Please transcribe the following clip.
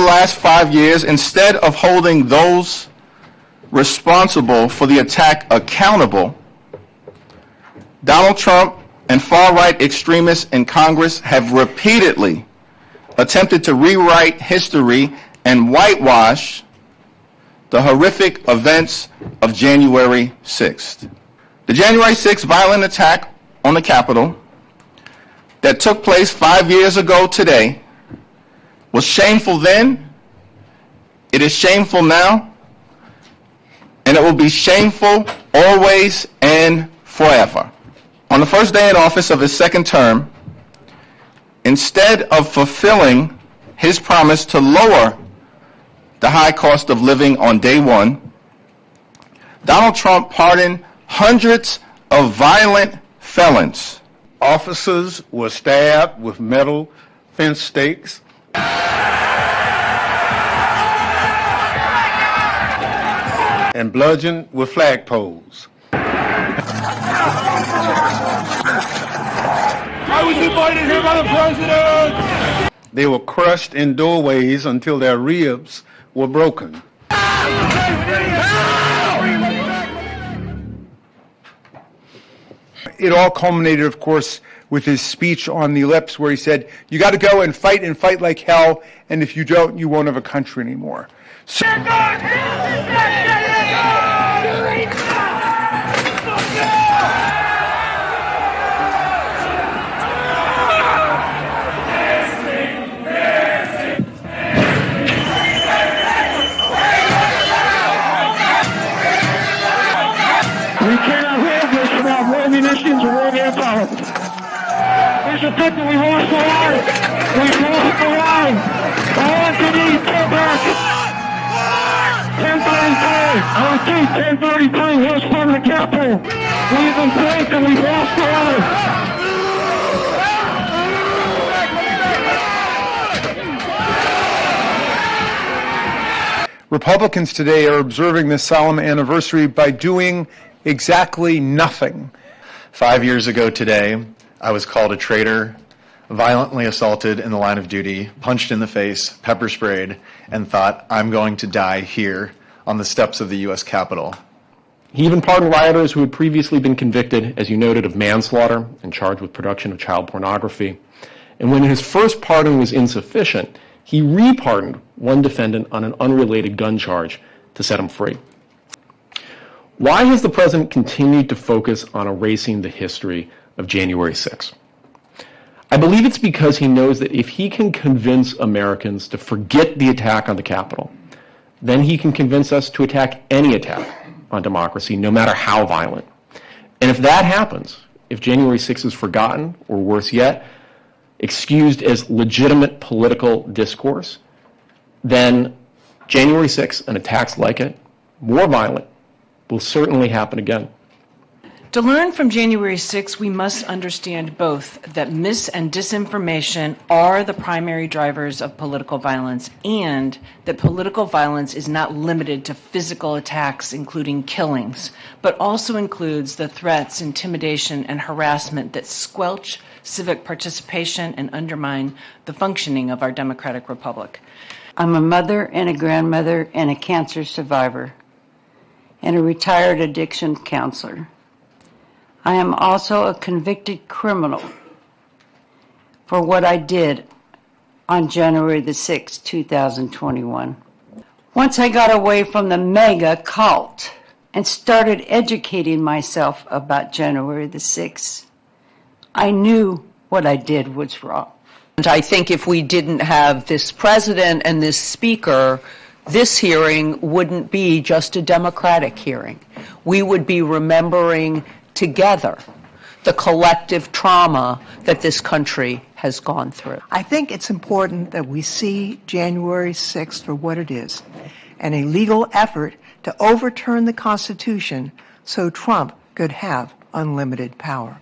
last 5 years, instead of holding those responsible for the attack accountable, Donald Trump and far-right extremists in Congress have repeatedly attempted to rewrite history and whitewash the horrific events of January 6th. The January 6th violent attack on the Capitol that took place 5 years ago today was shameful then, it is shameful now, and it will be shameful always and forever. On the first day in office of his second term, instead of fulfilling his promise to lower the high cost of living on day one, Donald Trump pardoned hundreds of violent felons. Officers were stabbed with metal fence stakes. And bludgeoned with flagpoles. I was invited here by the president! They were crushed in doorways until their ribs were broken. It all culminated, of course, with his speech on the ellipse where he said, you got to go and fight like hell, and if you don't, you won't have a country anymore. So We cannot have this without war munitions or war manpower. There's a fact that we lost the line. We've lost the line. All I can need, get back. 1033. I repeat, 1033. Here's from the Capitol. We've been flanked and we've lost the line. Republicans today are observing this solemn anniversary by doing exactly nothing. 5 years ago today, I was called a traitor, violently assaulted in the line of duty, punched in the face, pepper sprayed, and thought, I'm going to die here on the steps of the U.S. Capitol. He even pardoned rioters who had previously been convicted, as you noted, of manslaughter and charged with production of child pornography. And when his first pardon was insufficient, he repardoned one defendant on an unrelated gun charge to set him free. Why has the president continued to focus on erasing the history of January 6th? I believe it's because he knows that if he can convince Americans to forget the attack on the Capitol, then he can convince us to attack any attack on democracy, no matter how violent. And if that happens, if January 6th is forgotten, or worse yet, excused as legitimate political discourse, then January 6th and attacks like it, more violent, will certainly happen again. To learn from January 6th, we must understand both that mis- and disinformation are the primary drivers of political violence, and that political violence is not limited to physical attacks, including killings, but also includes the threats, intimidation, and harassment that squelch civic participation and undermine the functioning of our democratic republic. I'm a mother and a grandmother and a cancer survivor and a retired addiction counselor. I am also a convicted criminal for what I did on January the 6th, 2021. Once I got away from the mega cult and started educating myself about January the 6th, I knew what I did was wrong. And I think if we didn't have this president and this speaker, this hearing wouldn't be just a democratic hearing. We would be remembering together the collective trauma that this country has gone through. I think it's important that we see January 6th for what it is, an illegal effort to overturn the Constitution so Trump could have unlimited power.